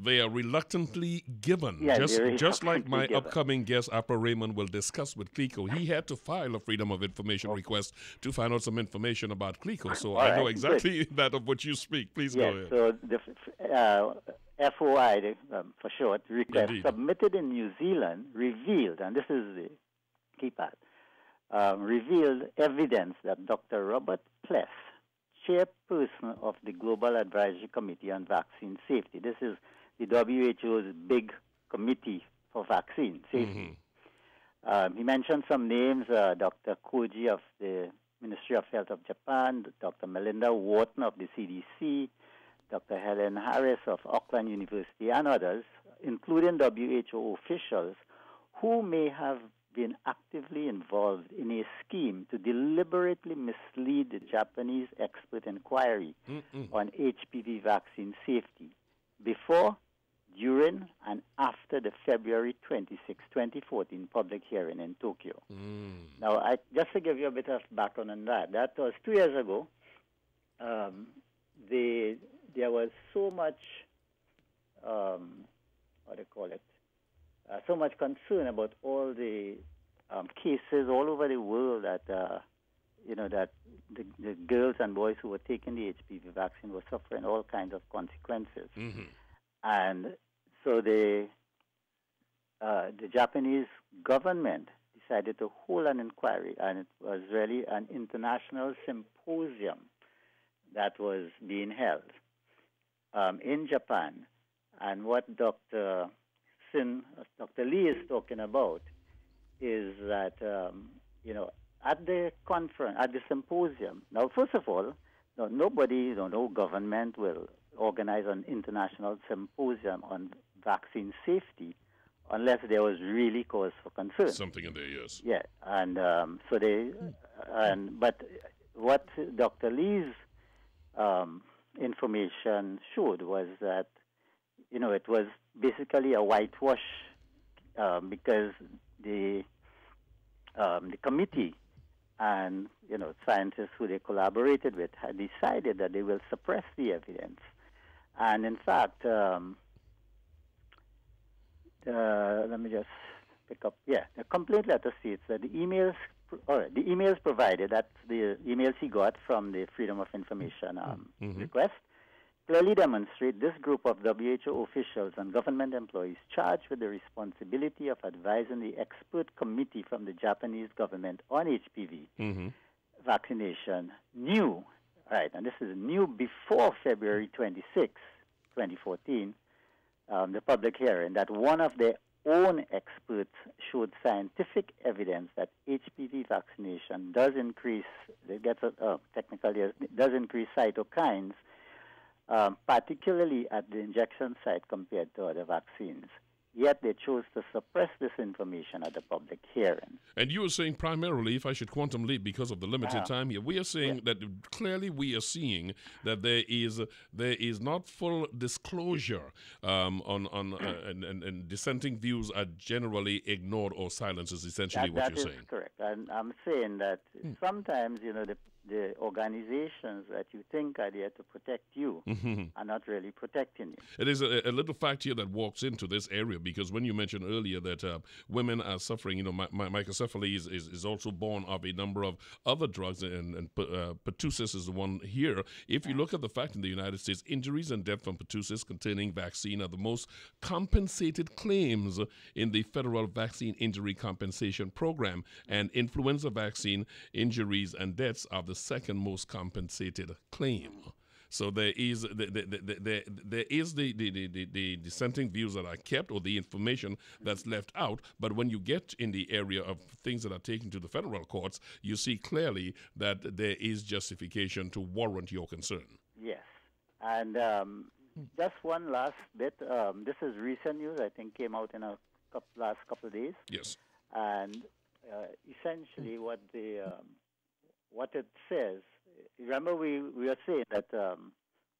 They are reluctantly given, Yeah, just like reluctantly my given. upcoming guest, Appa Raymond, will discuss with Clico. He had to file a Freedom of Information Okay. request to find out some information about Clico. So All I know right, good. exactly that of what you speak. Please go Yes, ahead. so the FOI, for short, request Indeed. submitted in New Zealand revealed, and this is the key part, revealed evidence that Dr. Robert Pless, chairperson of the Global Advisory Committee on Vaccine Safety, this is the WHO's big committee for vaccine safety. He mentioned some names, Dr. Koji of the Ministry of Health of Japan, Dr. Melinda Wharton of the CDC, Dr. Helen Harris of Auckland University, and others, including WHO officials, who may have been actively involved in a scheme to deliberately mislead the Japanese expert inquiry on HPV vaccine safety before, during, and after the February 26, 2014 public hearing in Tokyo. Now, just to give you a bit of background on that, that was 2 years ago. There was so much, so much concern about all the cases all over the world that, that the girls and boys who were taking the HPV vaccine were suffering all kinds of consequences. And so the Japanese government decided to hold an inquiry, and it was really an international symposium that was being held in Japan. And what Dr. Lee is talking about is that, at the conference, at the symposium, now, first of all, nobody, no government will organize an international symposium on vaccine safety unless there was really cause for concern. Something in there, yes. Yeah, and but what Dr. Lee's information showed was that, it was basically a whitewash because the committee and, scientists who they collaborated with had decided that they will suppress the evidence. And in fact, let me just pick up. Yeah, the complaint letter states that the emails provided, that's the emails he got from the Freedom of Information request, clearly demonstrate this group of WHO officials and government employees charged with the responsibility of advising the expert committee from the Japanese government on HPV vaccination knew, right, and this is new before February 26, 2014, the public hearing, that one of their own experts showed scientific evidence that HPV vaccination does increase, does increase cytokines, particularly at the injection site compared to other vaccines. Yet they chose to suppress this information at the public hearing. And you were saying primarily, if I should quantum leap because of the limited time here, we are saying that clearly we are seeing that there is not full disclosure and dissenting views are generally ignored or silenced is essentially what you're saying. That is correct. And I'm saying that sometimes, the organizations that you think are there to protect you are not really protecting you. It is a little fact here that walks into this area, because when you mentioned earlier that women are suffering, microcephaly is also born of a number of other drugs, and pertussis is the one here. If you look at the fact in the United States, injuries and death from pertussis containing vaccine are the most compensated claims in the federal vaccine injury compensation program, and influenza vaccine injuries and deaths are the second most compensated claim. So there is the dissenting views that are kept, or the information that's left out. But when you get in the area of things that are taken to the federal courts, you see clearly that there is justification to warrant your concern. Yes. And just one last bit. This is recent news. I think came out in last couple of days. Yes. And essentially what it says, remember we were saying that,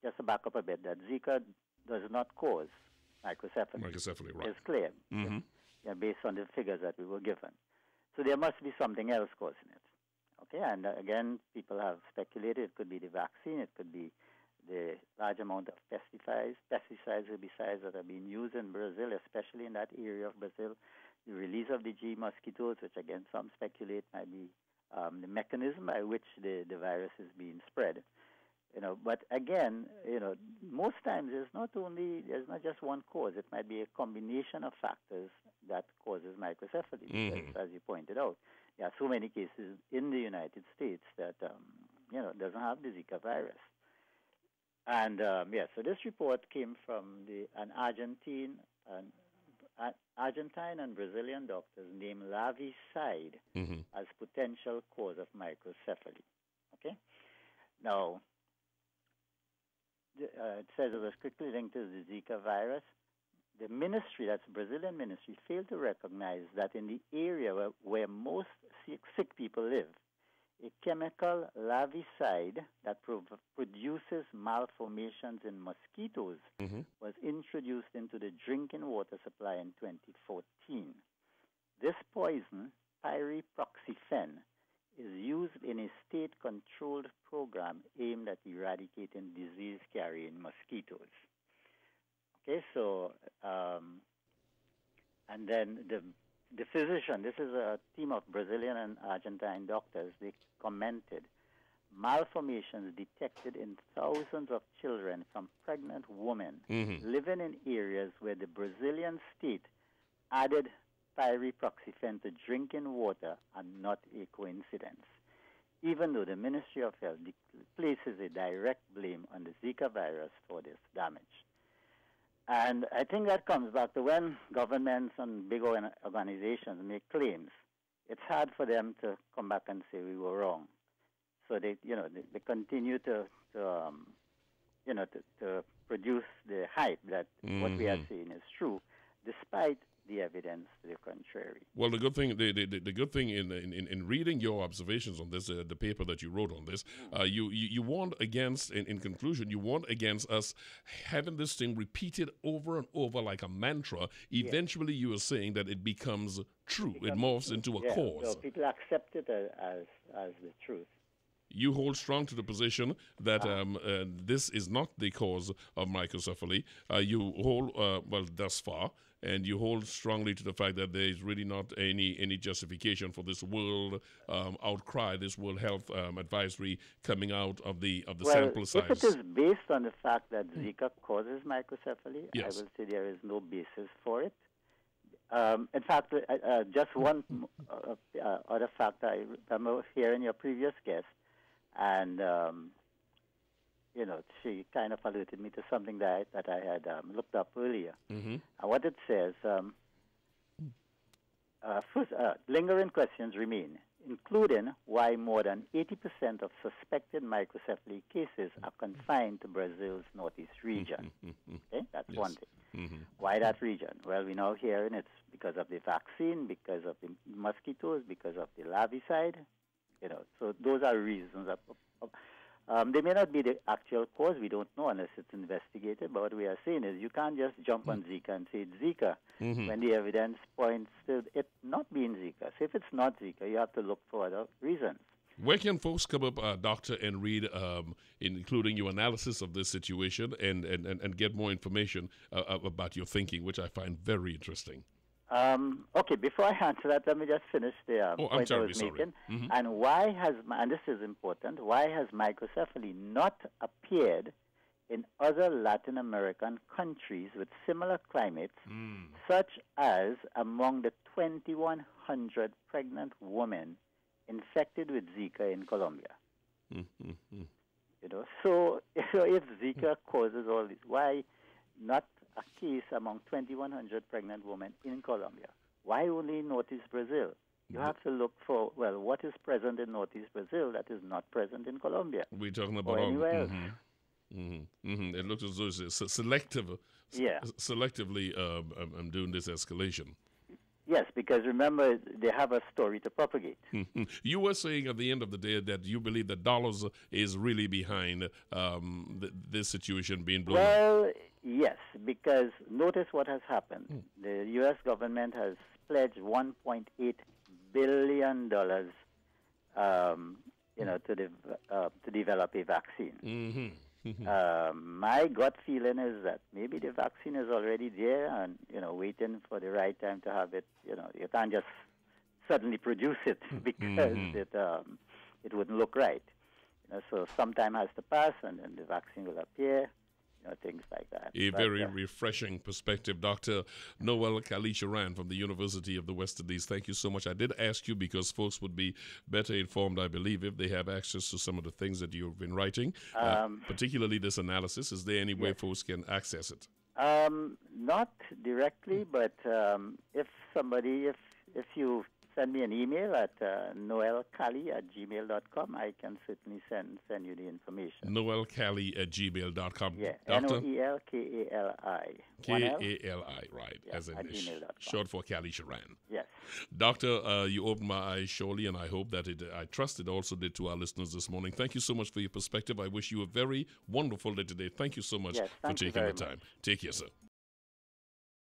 just to back up a bit, that Zika does not cause microcephaly. Microcephaly, right. It's clear, based on the figures that we were given. So there must be something else causing it. Okay, and again, people have speculated it could be the vaccine, it could be the large amount of pesticides, herbicides that are being used in Brazil, especially in that area of Brazil, the release of the G mosquitoes, which again some speculate might be the mechanism by which the virus is being spread. But again, most times there's not just one cause. It might be a combination of factors that causes microcephaly. Because, as you pointed out, there are so many cases in the United States that doesn't have the Zika virus. And so this report came from an Argentine and Brazilian doctors named larvicide as potential cause of microcephaly. Okay, now. It says it was quickly linked to the Zika virus. The ministry, that's Brazilian ministry, failed to recognize that in the area where most sick people live, a chemical larvicide that produces malformations in mosquitoes was introduced into the drinking water supply in 2014. This poison, pyriproxyfen, is used in a state-controlled program aimed at eradicating disease-carrying mosquitoes. Okay, so, and then the physician, this is a team of Brazilian and Argentine doctors, they commented, malformations detected in thousands of children from pregnant women living in areas where the Brazilian state added pyriproxyfen to drinking water are not a coincidence, even though the Ministry of Health places a direct blame on the Zika virus for this damage. And I think that comes back to when governments and big organizations make claims, it's hard for them to come back and say we were wrong. So they continue to produce the hype that what we are saying is true, despite the evidence to the contrary. Well, the good thing, the good thing in reading your observations on this, the paper that you wrote on this, you warned against, in conclusion, you warned against us having this thing repeated over and over like a mantra. Eventually, you were saying that it becomes true. It morphs into a cause. So people accept it as the truth. You hold strong to the position that this is not the cause of microcephaly. You hold, thus far, and you hold strongly to the fact that there is really not any justification for this world outcry, this World Health Advisory coming out of the sample size. If it is based on the fact that Zika causes microcephaly, I will say there is no basis for it. In fact, just one other fact I remember hearing your previous guest, and she kind of alerted me to something that I had looked up earlier. And what it says, first, lingering questions remain, including why more than 80% of suspected microcephaly cases are confined to Brazil's northeast region. Okay, that's one thing. Why that region? Well, we now hearing it's because of the vaccine, because of the mosquitoes, because of the larvicide. So those are reasons. They may not be the actual cause. We don't know unless it's investigated. But what we are saying is you can't just jump on Zika and say it's Zika when the evidence points to it not being Zika. So if it's not Zika, you have to look for other reasons. Where can folks come up, Doctor, and read, including your analysis of this situation and get more information about your thinking, which I find very interesting? Okay, before I answer that, let me just finish the point I was making. And and this is important, why has microcephaly not appeared in other Latin American countries with similar climates, such as among the 2,100 pregnant women infected with Zika in Colombia? So if Zika causes all this, why not a case among 2,100 pregnant women in Colombia? Why only in Northeast Brazil? You have to look for, what is present in Northeast Brazil that is not present in Colombia? We're talking about or anywhere else. It looks as though it's selectively doing this escalation. Yes, because remember, they have a story to propagate. You were saying at the end of the day that you believe that dollars is really behind this situation being blown up. Well, yes, because notice what has happened. The U.S. government has pledged $1.8 billion, to develop a vaccine. My gut feeling is that maybe the vaccine is already there and, waiting for the right time to have it. You can't just suddenly produce it because it wouldn't look right. So some time has to pass and then the vaccine will appear. Things like that. A very refreshing perspective. Dr. Noel Kalicharan from the University of the West Indies, thank you so much. I did ask you because folks would be better informed, I believe, if they have access to some of the things that you've been writing, particularly this analysis. Is there any way folks can access it? Not directly, but if you send me an email at noelkali@gmail.com, I can certainly send you the information. noelkali@gmail.com. Yeah, Doctor? Noelkali. K-A-L-I, right, Yeah, as in at gmail.com. short for Kalicharan. Yes. Doctor, you opened my eyes surely, and I hope that I trust it also did to our listeners this morning. Thank you so much for your perspective. I wish you a very wonderful day today. Thank you so much for taking the time. Take care, sir.